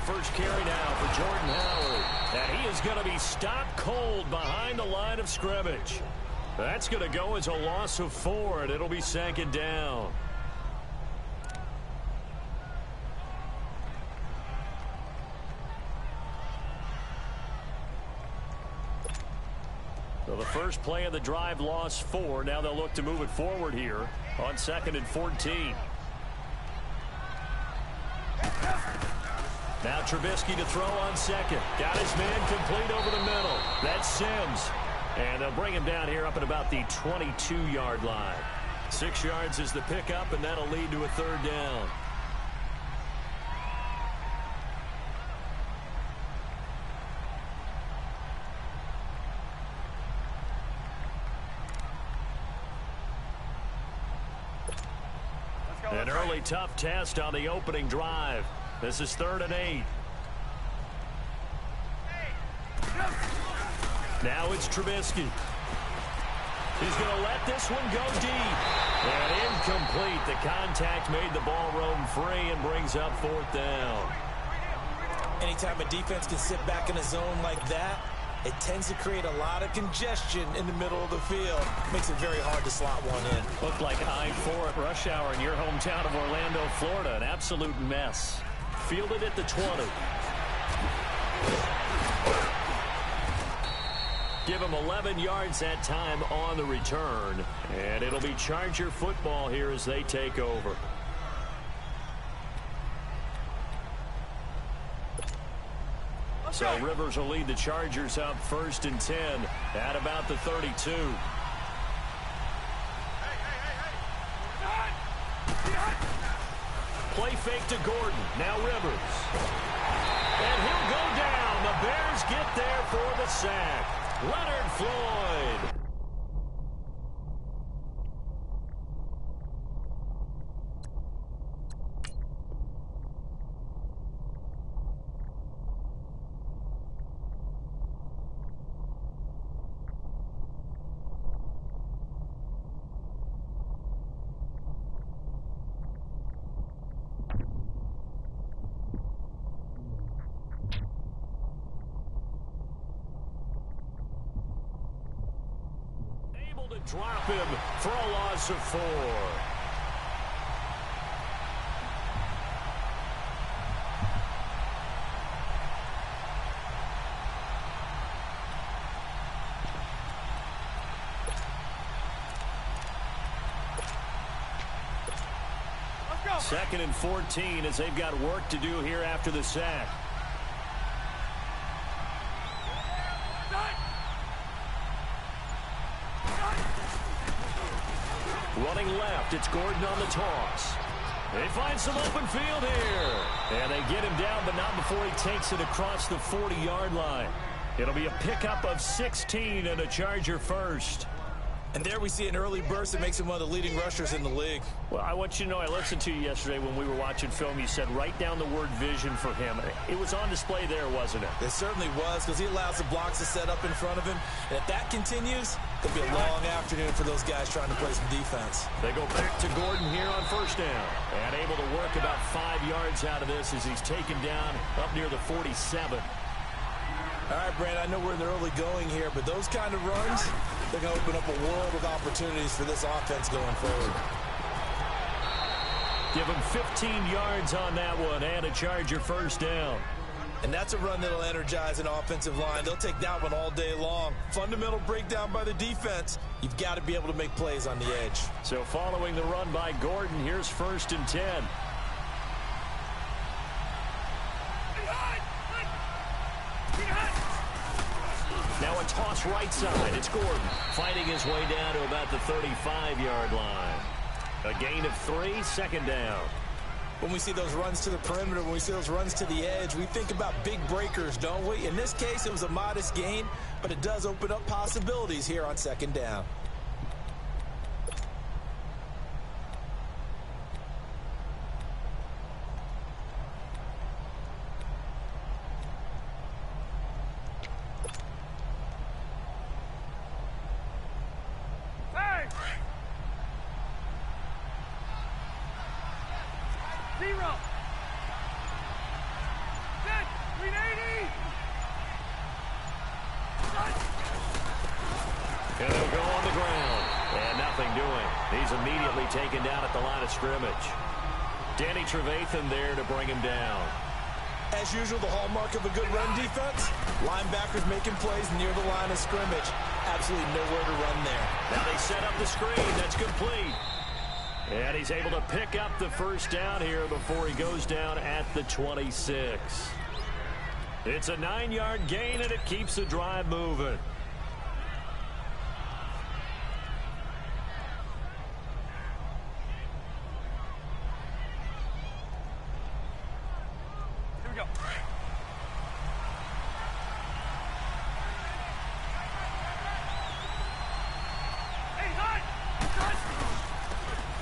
first carry now for Jordan Howard. And he is going to be stopped cold behind the line of scrimmage. That's going to go as a loss of 4, and it'll be 2nd down. So the first play of the drive lost 4. Now they'll look to move it forward here on 2nd and 14. Now Trubisky to throw on 2nd. Got his man complete over the middle. That's Sims. And they'll bring him down here up at about the 22-yard line. 6 yards is the pickup, and that'll lead to a 3rd down. An early tough test on the opening drive. This is 3rd and 8. Now it's Trubisky. He's going to let this one go deep. And incomplete. The contact made the ball roam free and brings up 4th down. Anytime a defense can sit back in a zone like that, it tends to create a lot of congestion in the middle of the field. Makes it very hard to slot one in. Looked like I-4 at rush hour in your hometown of Orlando, Florida. An absolute mess. Fielded at the 20. Give him 11 yards that time on the return. And it'll be Charger football here as they take over. So Rivers will lead the Chargers up 1st and 10 at about the 32. Play fake to Gordon. Now Rivers. And he'll go down. The Bears get there for the sack. Leonard Floyd. Drop him for a loss of 4. Let's go. 2nd and 14 as they've got work to do here after the sack. Running left, it's Gordon on the toss. They find some open field here. And they get him down, but not before he takes it across the 40-yard line. It'll be a pickup of 16 and a Charger first. And there we see an early burst that makes him one of the leading rushers in the league. Well, I want you to know, I listened to you yesterday when we were watching film. You said write down the word vision for him. It was on display there, wasn't it? It certainly was, because he allows the blocks to set up in front of him. And if that continues, it'll be a long afternoon for those guys trying to play some defense. They go back to Gordon here on 1st down. And able to work about 5 yards out of this as he's taken down up near the 47. All right, Brand, I know we're in the early going here, but those kind of runs, they're going to open up a world of opportunities for this offense going forward. Give him 15 yards on that one and a Charger 1st down. And that's a run that'll energize an offensive line. They'll take that one all day long. Fundamental breakdown by the defense. You've got to be able to make plays on the edge. So following the run by Gordon, here's 1st and 10. Now a toss right side. It's Gordon fighting his way down to about the 35-yard line. A gain of 3, 2nd down. When we see those runs to the perimeter, when we see those runs to the edge, we think about big breakers, don't we? In this case, it was a modest gain, but it does open up possibilities here on 2nd down. Zero. Good. he's immediately taken down at the line of scrimmage. Danny Trevathan there to bring him down. As usual, the hallmark of a good run defense, linebackers making plays near the line of scrimmage. Absolutely nowhere to run there. Now they set up the screen. That's complete. And he's able to pick up the first down here before he goes down at the 26. It's a 9-yard gain, and it keeps the drive moving.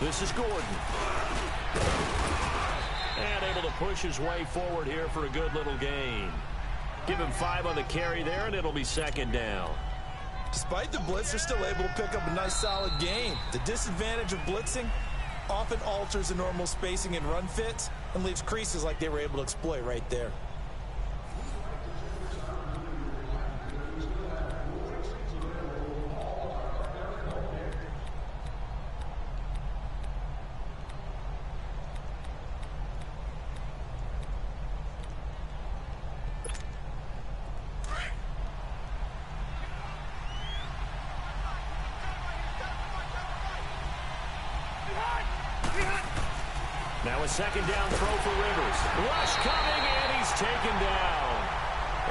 This is Gordon. And able to push his way forward here for a good little gain. Give him 5 on the carry there, and it'll be second down. Despite the blitz, they're still able to pick up a nice solid gain. The disadvantage of blitzing often alters the normal spacing and run fits and leaves creases like they were able to exploit right there. Now a second down throw for Rivers. Rush coming, and he's taken down.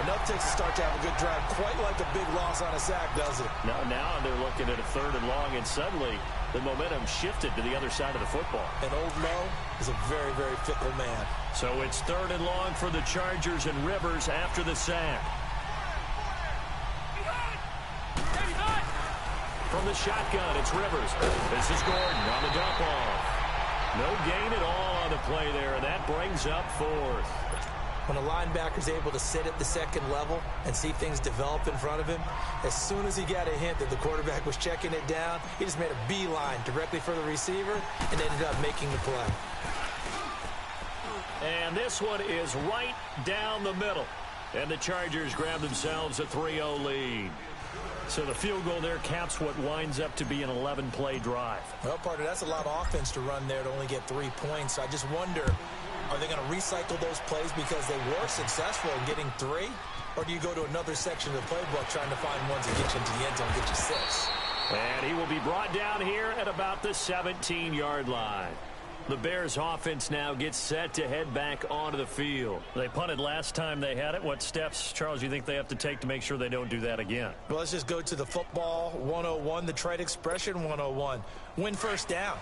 Enough takes to start to have a good drive, quite like a big loss on a sack, does it? Now they're looking at a 3rd and long, and suddenly the momentum shifted to the other side of the football. And Old Mo is a very, very fickle man. So it's 3rd and long for the Chargers, and Rivers after the sack. From the shotgun, it's Rivers. This is Gordon on the dump off. No gain at all on the play there, and that brings up 4th. When a linebacker's able to sit at the second level and see things develop in front of him, as soon as he got a hint that the quarterback was checking it down, he just made a beeline directly for the receiver and ended up making the play. And this one is right down the middle. And the Chargers grab themselves a 3-0 lead. So the field goal there caps what winds up to be an 11-play drive. Well, partner, that's a lot of offense to run there to only get 3 points. So I just wonder, are they going to recycle those plays because they were successful in getting 3? Or do you go to another section of the playbook trying to find ones that get you into the end zone and get you 6? And he will be brought down here at about the 17-yard line. The Bears offense now gets set to head back onto the field. They punted last time they had it. What steps, Charles, do you think they have to take to make sure they don't do that again? Well, let's just go to the football 101, the trade expression 101. Win first down.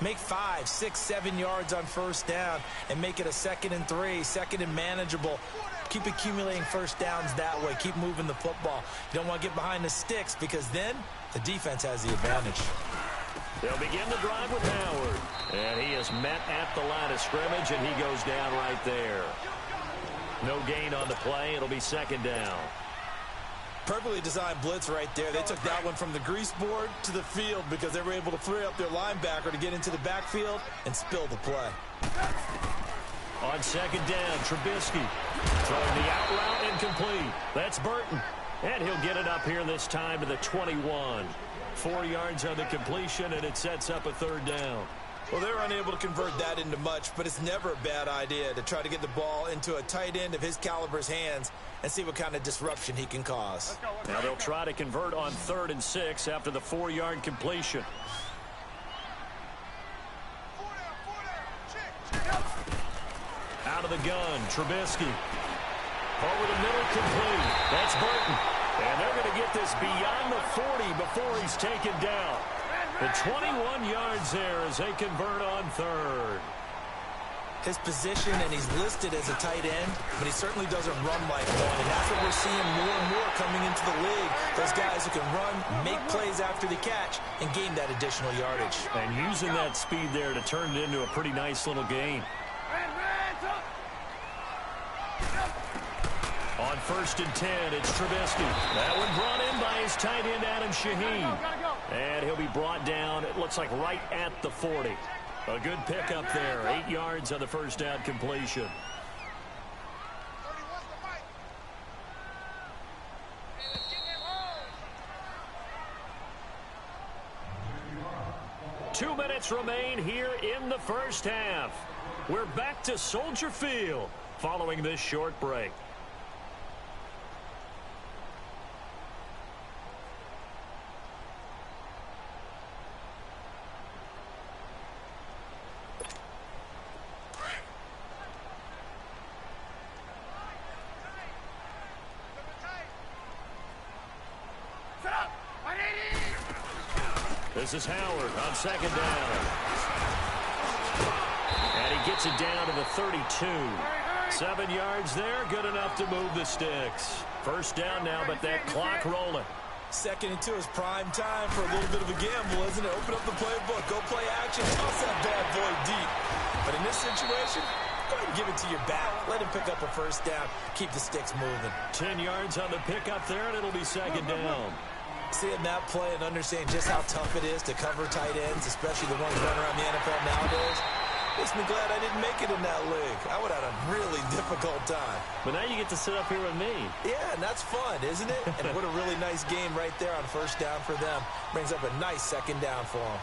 Make 5, 6, 7 yards on first down and make it a 2nd and 3, 2nd and manageable. Keep accumulating first downs that way. Keep moving the football. You don't want to get behind the sticks because then the defense has the advantage. They'll begin the drive with Howard. And he is met at the line of scrimmage, and he goes down right there. No gain on the play. It'll be second down. Perfectly designed blitz right there. They took that one from the grease board to the field because they were able to free up their linebacker to get into the backfield and spill the play. On second down, Trubisky throwing the out route incomplete. That's Burton. And he'll get it up here this time to the 21. 4 yards on the completion, and it sets up a 3rd down. Well, they're unable to convert that into much, but it's never a bad idea to try to get the ball into a tight end of his caliber's hands and see what kind of disruption he can cause. Now they'll try to convert on 3rd and 6 after the 4-yard completion. Out of the gun, Trubisky. Over the middle, complete. That's Burton. And they're going to get this beyond the 40 before he's taken down. The 21 yards there as they convert on 3rd. His position, and he's listed as a tight end, but he certainly doesn't run like one. And that's what we're seeing more and more coming into the league. Those guys who can run, make plays after the catch, and gain that additional yardage. And using that speed there to turn it into a pretty nice little gain. On 1st and 10, it's Trubisky. That one brought in by his tight end, Adam Shaheen. And he'll be brought down, it looks like right at the 40. A good pickup there, 8 yards on the first down completion. 2 minutes remain here in the first half. We're back to Soldier Field following this short break. This is Howard on second down. And he gets it down to the 32. 7 yards there, good enough to move the sticks. First down now, but that clock rolling. 2nd and 2 is prime time for a little bit of a gamble, isn't it? Open up the playbook, go play action, toss that bad boy deep. But in this situation, go ahead and give it to your back. Let him pick up a first down, keep the sticks moving. 10 yards on the pickup there, and it'll be second down. Seeing that play and understanding just how tough it is to cover tight ends, especially the ones running around the NFL nowadays, makes me glad I didn't make it in that league. I would have had a really difficult time. But now you get to sit up here with me. Yeah, and that's fun, isn't it? And what a really nice game right there on first down for them. Brings up a nice second down for them.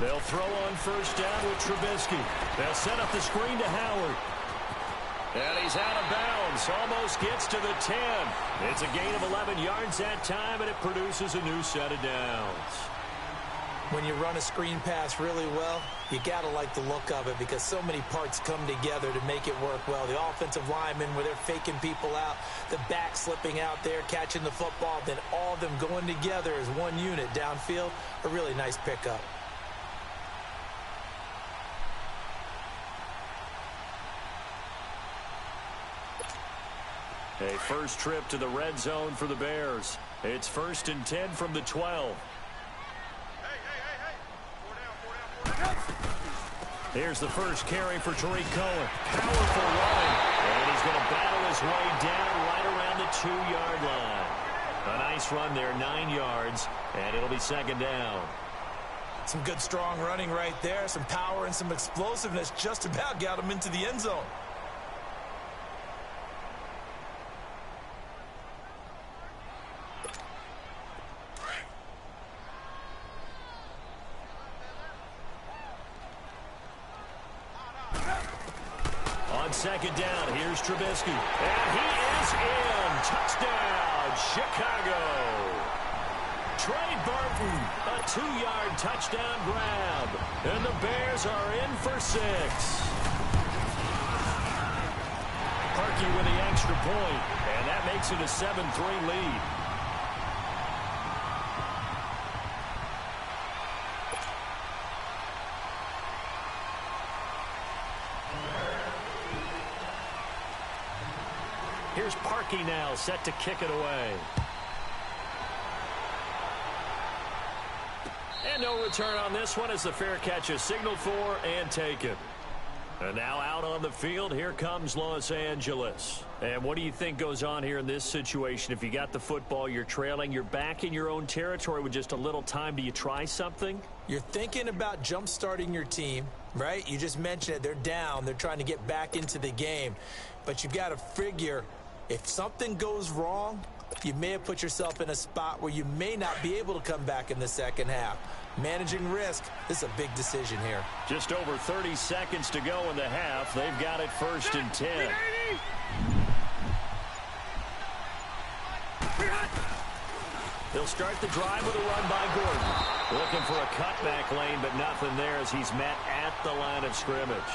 They'll throw on first down with Trubisky. They'll set up the screen to Howard. And he's out of bounds. Almost gets to the 10. It's a gain of 11 yards that time, and it produces a new set of downs. When you run a screen pass really well, you got to like the look of it because so many parts come together to make it work well. The offensive linemen, where they're faking people out, the back slipping out there, catching the football, then all of them going together as one unit downfield. A really nice pickup. A first trip to the red zone for the Bears. It's 1st and 10 from the 12. Here's the first carry for Tariq Cohen. Powerful run. And he's going to battle his way down right around the 2-yard line. A nice run there, 9 yards, and it'll be second down. Some good, strong running right there. Some power and some explosiveness just about got him into the end zone. Second down, here's Trubisky. And he is in. Touchdown, Chicago. Trey Burton, a 2-yard touchdown grab. And the Bears are in for 6. Parkey with the extra point, and that makes it a 7-3 lead. Here's Parkey now, set to kick it away. And no return on this one as the fair catch is signaled for and taken. And now out on the field, here comes Los Angeles. And what do you think goes on here in this situation? If you got the football, you're trailing, you're back in your own territory with just a little time. Do you try something? You're thinking about jump-starting your team, right? You just mentioned it. They're down. They're trying to get back into the game. But you've got to figure, if something goes wrong, you may have put yourself in a spot where you may not be able to come back in the second half. Managing risk, this is a big decision here. Just over 30 seconds to go in the half. They've got it 1st and 10. They'll start the drive with a run by Gordon. Looking for a cutback lane, but nothing there as he's met at the line of scrimmage.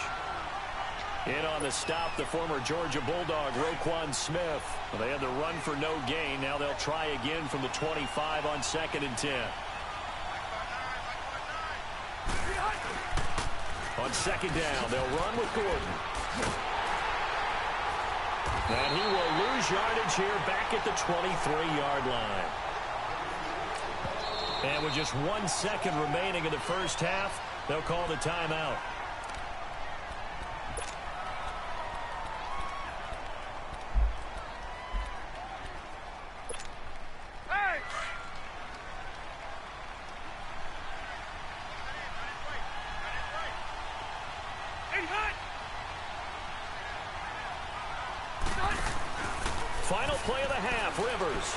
In on the stop, the former Georgia Bulldog, Roquan Smith. Well, they had the run for no gain. Now they'll try again from the 25 on 2nd and 10. On 2nd down, they'll run with Gordon. And he will lose yardage here back at the 23-yard line. And with just 1 second remaining in the first half, they'll call the timeout. play of the half, Rivers.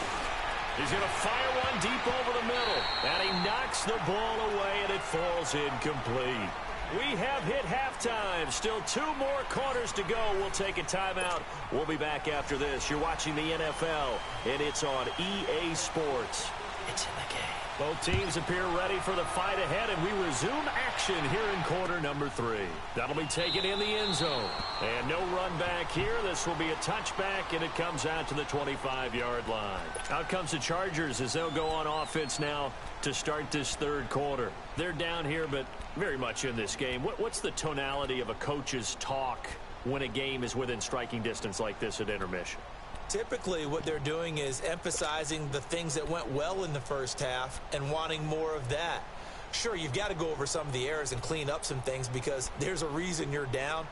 He's going to fire one deep over the middle. And he knocks the ball away, and it falls incomplete. We have hit halftime. Still 2 more quarters to go. We'll take a timeout. We'll be back after this. You're watching the NFL, and it's on EA Sports. It's in the game. Both teams appear ready for the fight ahead, and we resume action here in quarter number 3. That'll be taken in the end zone. And no run back here. This will be a touchback, and it comes out to the 25-yard line. Out comes the Chargers as they'll go on offense now to start this third quarter. They're down here, but very much in this game. What's the tonality of a coach's talk when a game is within striking distance like this at intermission? Typically, what they're doing is emphasizing the things that went well in the first half and wanting more of that. Sure, you've got to go over some of the errors and clean up some things because there's a reason you're down.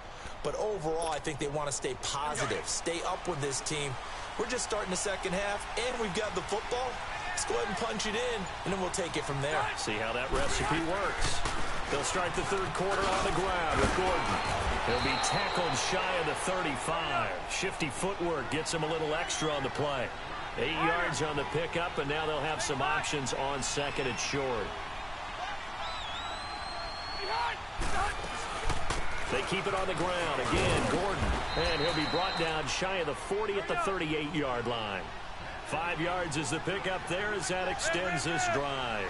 But overall, I think they want to stay positive, stay up with this team. We're just starting the second half, and we've got the football. Let's go ahead and punch it in, and then we'll take it from there. See how that recipe works. They'll start the third quarter on the ground with Gordon. He'll be tackled shy of the 35. Shifty footwork gets him a little extra on the play. 8 yards on the pickup, and now they'll have some options on second and short. They keep it on the ground. Again, Gordon. And he'll be brought down shy of the 40 at the 38-yard line. 5 yards is the pickup there as that extends this drive.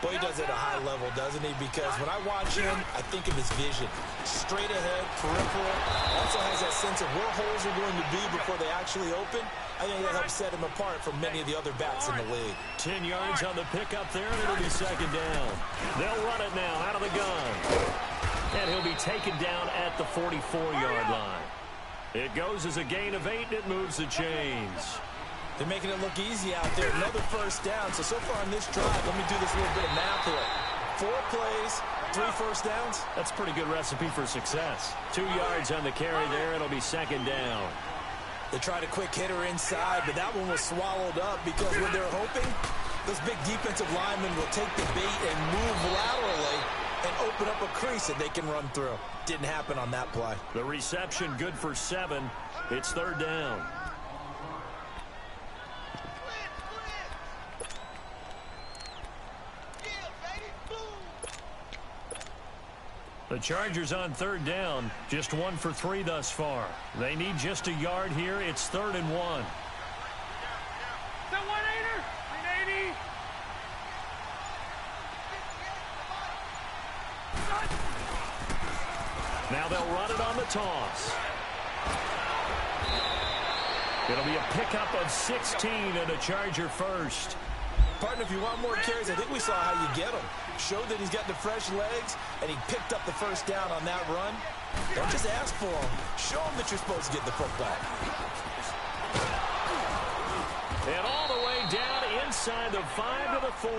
Boy, he does it at a high level, doesn't he? Because when I watch him, I think of his vision. Straight ahead, peripheral. Also has that sense of where holes are going to be before they actually open. I think that helps set him apart from many of the other backs in the league. 10 yards on the pickup there, and it'll be second down. They'll run it now out of the gun. And he'll be taken down at the 44-yard line. It goes as a gain of 8, and it moves the chains. They're making it look easy out there. Another first down. So far on this drive, let me do this little bit of math here. 4 plays, 3 first downs. That's a pretty good recipe for success. 2 yards on the carry there. It'll be second down. They tried a quick hitter inside, but that one was swallowed up because what they're hoping, those big defensive linemen will take the bait and move laterally and open up a crease that they can run through. Didn't happen on that play. The reception good for 7. It's third down. The Chargers on third down, just 1 for 3 thus far. They need just a yard here. It's 3rd and 1. Now they'll run it on the toss. It'll be a pickup of 16 and a Charger first. Partner, if you want more carries, I think we saw how you get them. Showed that he's got the fresh legs, and he picked up the first down on that run. Don't just ask for them. Show them that you're supposed to get the football. And all the way down inside the 5 to the 4.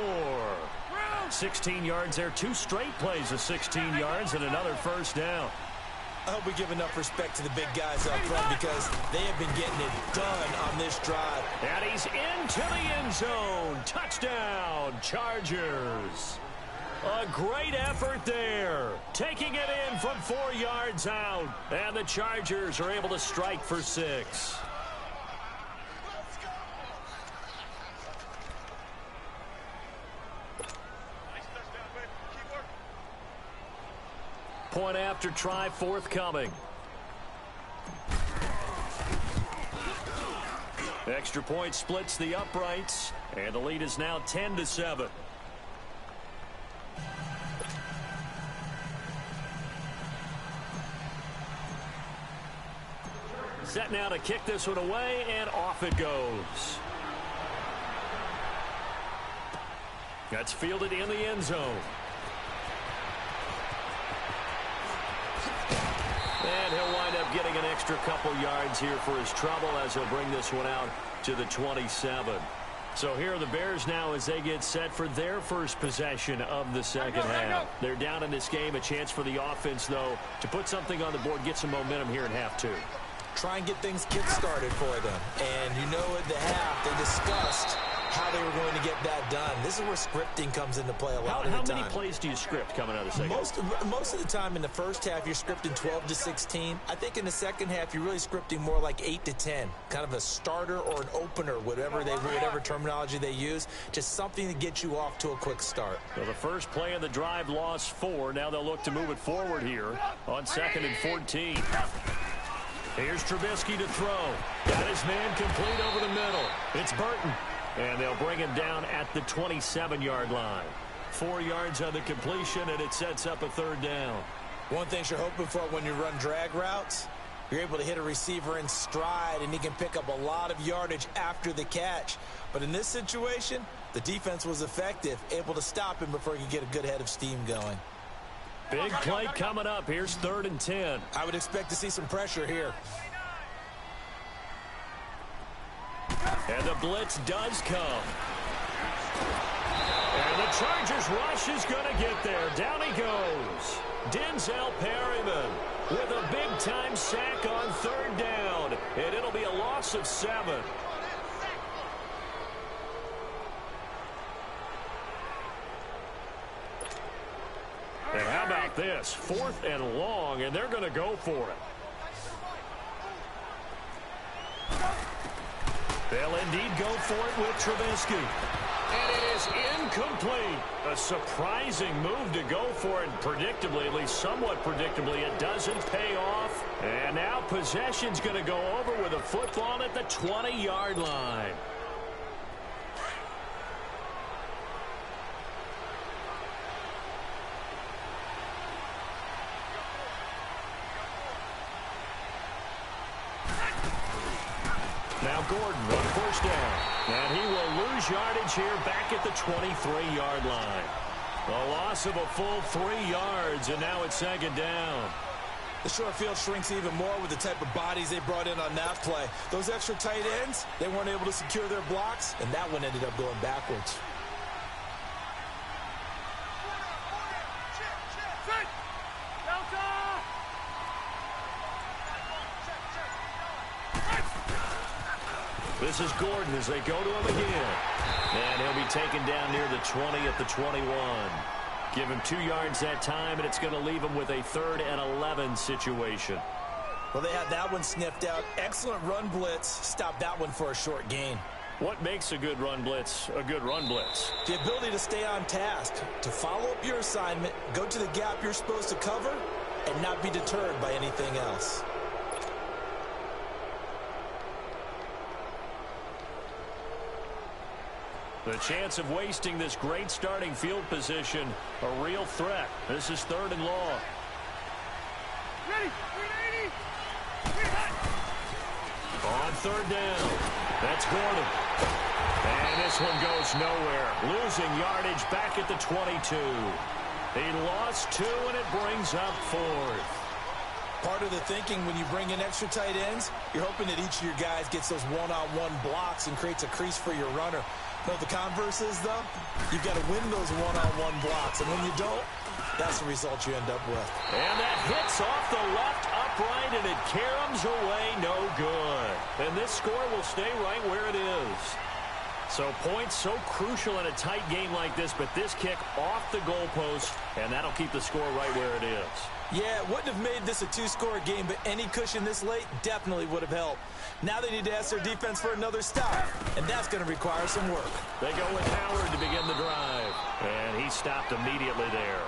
16 yards there. 2 straight plays of 16 yards and another first down. I hope we give enough respect to the big guys up front because they have been getting it done on this drive. And he's into the end zone. Touchdown, Chargers. A great effort there. Taking it in from 4 yards out. And the Chargers are able to strike for 6. Point after try forthcoming. Extra point splits the uprights, and the lead is now 10-7. Set now to kick this one away, and off it goes. That's fielded in the end zone. And he'll wind up getting an extra couple yards here for his trouble as he'll bring this one out to the 27. So here are the Bears now as they get set for their first possession of the second half. They're down in this game. A chance for the offense, though, to put something on the board, get some momentum here in half 2. Try and get things kick-started for them. And you know at the half they discussed how they were going to get that done. This is where scripting comes into play a lot of the time. How many plays do you script coming out of the second? Most of the time in the first half, you're scripting 12 to 16. I think in the second half, you're really scripting more like 8 to 10. Kind of a starter or an opener, whatever terminology they use. Just something to get you off to a quick start. Well, the first play of the drive lost 4. Now they'll look to move it forward here on 2nd and 14. Here's Trubisky to throw. Got his man complete over the middle. It's Burton. And they'll bring him down at the 27-yard line. 4 yards on the completion, and it sets up a 3rd down. One thing you're hoping for when you run drag routes, you're able to hit a receiver in stride, and he can pick up a lot of yardage after the catch. But in this situation, the defense was effective, able to stop him before he could get a good head of steam going. Big play coming up. Here's 3rd and 10. I would expect to see some pressure here. And the blitz does come. And the Chargers rush is going to get there. Down he goes. Denzel Perryman with a big-time sack on 3rd down. And it'll be a loss of 7. And how about this? 4th and long, and they're going to go for it. They'll indeed go for it with Trubisky. And it is incomplete. A surprising move to go for it. Predictably, at least somewhat predictably, it doesn't pay off. And now possession's going to go over with a football at the 20-yard line. Now Gordon on 1st down. And he will lose yardage here back at the 23-yard line. A loss of a full 3 yards, and now it's 2nd down. The short field shrinks even more with the type of bodies they brought in on that play. Those extra tight ends, they weren't able to secure their blocks, and that one ended up going backwards. This is Gordon as they go to him again. And he'll be taken down near the 20 at the 21. Give him 2 yards that time, and it's going to leave him with a 3rd and 11 situation. Well, they had that one sniffed out. Excellent run blitz. Stopped that one for a short gain. What makes a good run blitz a good run blitz? The ability to stay on task, to follow up your assignment, go to the gap you're supposed to cover, and not be deterred by anything else. The chance of wasting this great starting field position, a real threat. This is 3rd and long. On 3rd down, that's Gordon. And this one goes nowhere. Losing yardage back at the 22. He lost 2, and it brings up 4th. Part of the thinking when you bring in extra tight ends, you're hoping that each of your guys gets those one-on-one blocks and creates a crease for your runner. No, the converse is, though, you've got to win those one-on-one blocks. And when you don't, that's the result you end up with. And that hits off the left upright, and it caroms away no good. And this score will stay right where it is. So points so crucial in a tight game like this, but this kick off the goalpost, and that'll keep the score right where it is. Yeah, it wouldn't have made this a 2-score game, but any cushion this late definitely would have helped. Now they need to ask their defense for another stop, and that's going to require some work. They go with Howard to begin the drive, and he stopped immediately there.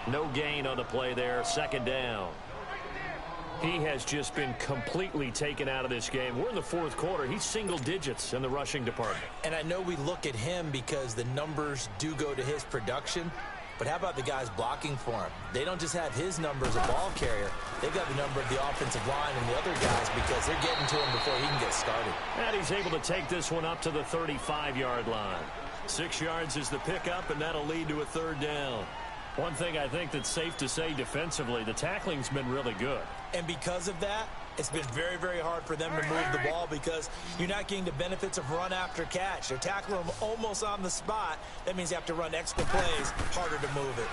No gain on the play there, 2nd down. He has just been completely taken out of this game. We're in the 4th quarter. He's single digits in the rushing department. And I know we look at him because the numbers do go to his production. But how about the guys blocking for him? They don't just have his number as a ball carrier. They've got the number of the offensive line and the other guys because they're getting to him before he can get started. And he's able to take this one up to the 35-yard line. 6 yards is the pickup, and that'll lead to a 3rd down. One thing I think that's safe to say defensively, the tackling's been really good. And because of that, it's been very, very hard for them to move the ball because you're not getting the benefits of run after catch. They're tackling them almost on the spot. That means you have to run extra plays, harder to move it.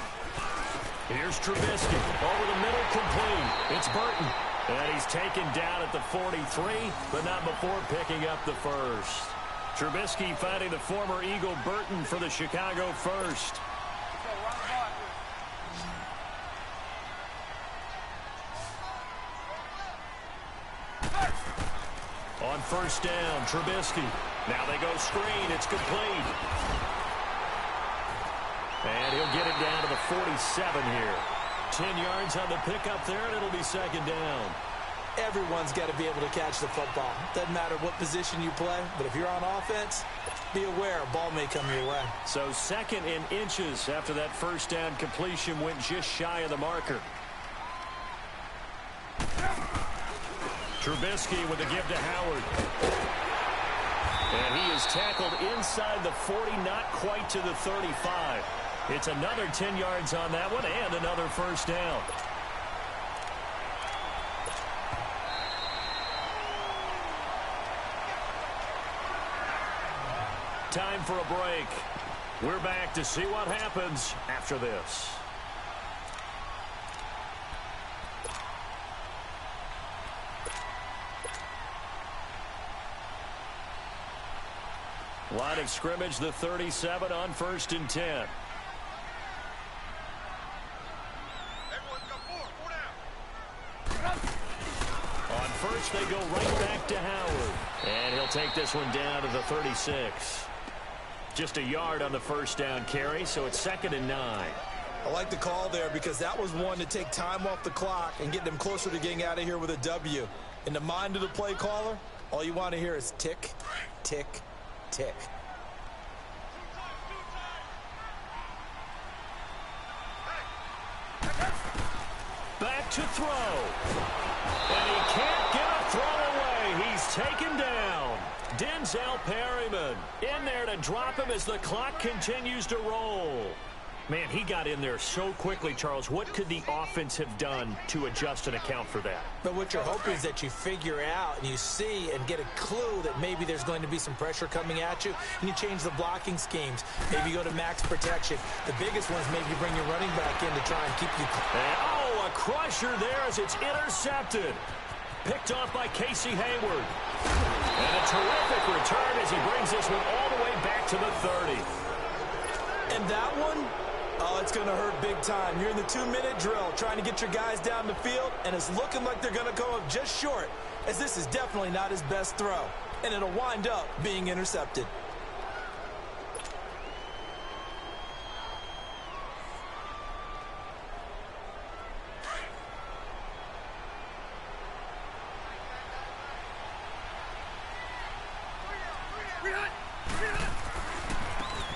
Here's Trubisky, over the middle, complete. It's Burton, and he's taken down at the 43, but not before picking up the 1st. Trubisky finding the former Eagle Burton for the Chicago first. On first down, Trubisky. Now they go screen. It's complete. And he'll get it down to the 47 here. 10 yards on the pickup there, and it'll be second down. Everyone's got to be able to catch the football. Doesn't matter what position you play, but if you're on offense, be aware a ball may come your way. So second in inches after that first down completion went just shy of the marker. Trubisky with the give to Howard. And he is tackled inside the 40, not quite to the 35. It's another 10 yards on that one and another first down. Time for a break. We're back to see what happens after this. Line of scrimmage, the 37 on first and 10. On first, they go right back to Howard. And he'll take this one down to the 36. Just a yard on the first down carry, so it's second and 9. I like the call there because that was one to take time off the clock and get them closer to getting out of here with a W. In the mind of the play caller, all you want to hear is tick, tick, tick. Back to throw. And he can't get a throw away. He's taken down. Denzel Perryman in there to drop him as the clock continues to roll. Man, he got in there so quickly, Charles. What could the offense have done to adjust and account for that? But what you're hoping is that you figure out and you see and get a clue that maybe there's going to be some pressure coming at you, and you change the blocking schemes. Maybe you go to max protection. The biggest one is maybe you bring your running back in to try and keep you. And, a crusher there as it's intercepted. Picked off by Casey Hayward. And a terrific return as he brings this one all the way back to the 30. And that one, oh, it's going to hurt big time. You're in the 2-minute drill trying to get your guys down the field, and it's looking like they're going to go up just short, as this is definitely not his best throw. And it'll wind up being intercepted.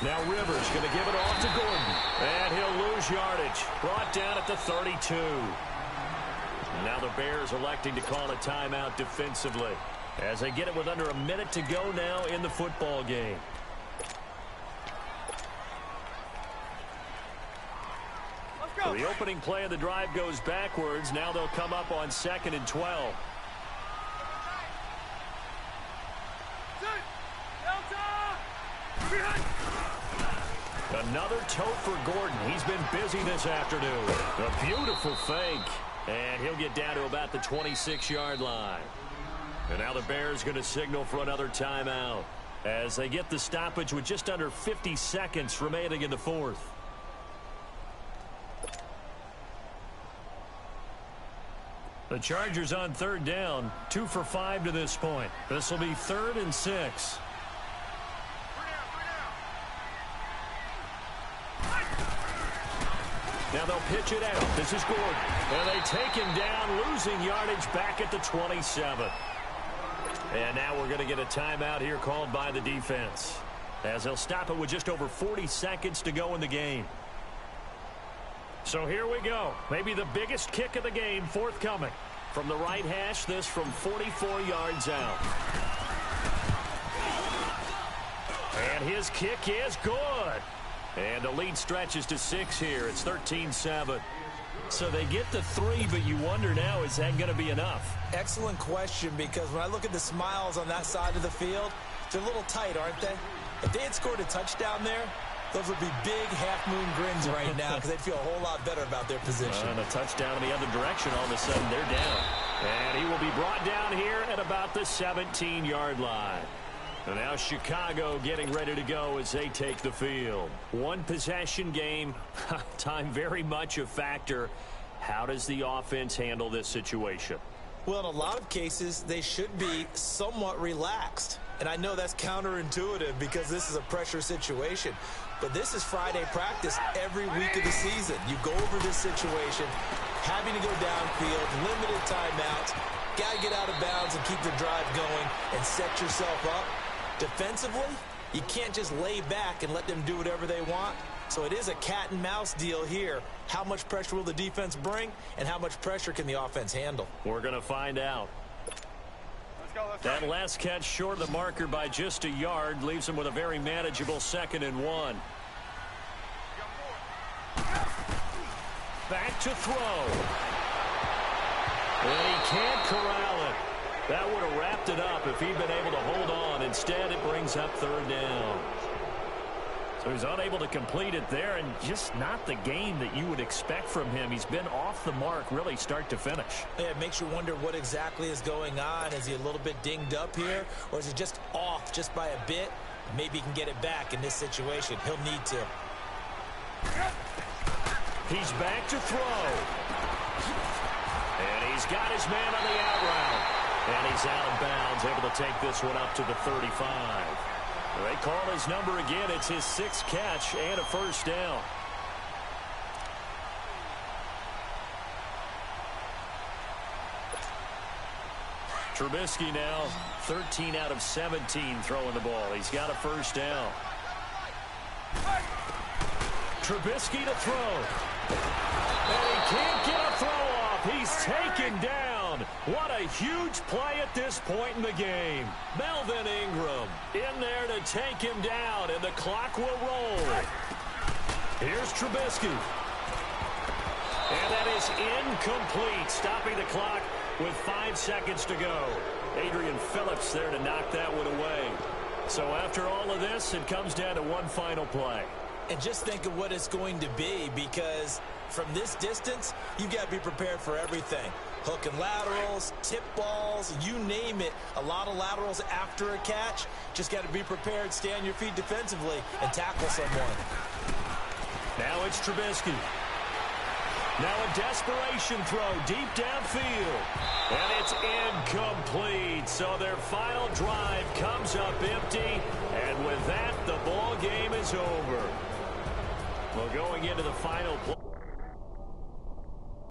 Now Rivers going to give it off to Gordon. And he'll lose yardage. Brought down at the 32. Now the Bears electing to call a timeout defensively as they get it with under a minute to go now in the football game. So the opening play of the drive goes backwards. Now they'll come up on 2nd and 12. Another tote for Gordon. He's been busy this afternoon. A beautiful fake. And he'll get down to about the 26-yard line. And now the Bears going to signal for another timeout as they get the stoppage with just under 50 seconds remaining in the fourth. The Chargers on third down, 2 for 5 to this point. This will be 3rd and 6. Now they'll pitch it out. This is Gordon. And they take him down, losing yardage back at the 27. And now we're going to get a timeout here called by the defense, as they'll stop it with just over 40 seconds to go in the game. So here we go. Maybe the biggest kick of the game forthcoming. From the right hash, this from 44 yards out. And his kick is good. And the lead stretches to 6 here. It's 13-7. So they get the 3, but you wonder now, is that going to be enough? Excellent question, because when I look at the smiles on that side of the field, they're a little tight, aren't they? If they had scored a touchdown there, those would be big half-moon grins right now because they'd feel a whole lot better about their position. And a touchdown in the other direction, all of a sudden they're down. And he will be brought down here at about the 17-yard line. And now Chicago getting ready to go as they take the field. One possession game. Time very much a factor. How does the offense handle this situation? Well, in a lot of cases, they should be somewhat relaxed. And I know that's counterintuitive because this is a pressure situation. But this is Friday practice every week of the season. You go over this situation, having to go downfield, limited timeouts, got to get out of bounds and keep the drive going and set yourself up. Defensively, you can't just lay back and let them do whatever they want. So it is a cat and mouse deal here. How much pressure will the defense bring, and how much pressure can the offense handle? We're going to find out. That last catch short of the marker by just a yard leaves him with a very manageable 2nd and 1. Back to throw. And he can't corral it. That would have wrapped it up if he'd been able to hold on. Instead, it brings up 3rd down. So he's unable to complete it there, and just not the game that you would expect from him. He's been off the mark really start to finish. Yeah, it makes you wonder what exactly is going on. Is he a little bit dinged up here, or is he just off just by a bit? Maybe he can get it back in this situation. He'll need to. He's back to throw. And he's got his man on the out route. And he's out of bounds, able to take this one up to the 35. They call his number again. It's his 6th catch and a 1st down. Trubisky now 13 out of 17 throwing the ball. He's got a 1st down. Trubisky to throw. And he can't get a throw off. He's taken down. What a huge play at this point in the game. Melvin Ingram in there to take him down, and the clock will roll. Here's Trubisky. And that is incomplete, stopping the clock with 5 seconds to go. Adrian Phillips there to knock that one away. So after all of this, it comes down to one final play. And just think of what it's going to be, because from this distance, you've got to be prepared for everything. Hook and laterals, tip balls, you name it. A lot of laterals after a catch. Just got to be prepared, stay on your feet defensively, and tackle someone. Now it's Trubisky. Now a desperation throw deep downfield. And it's incomplete. So their final drive comes up empty. And with that, the ball game is over. Well, going into the final play.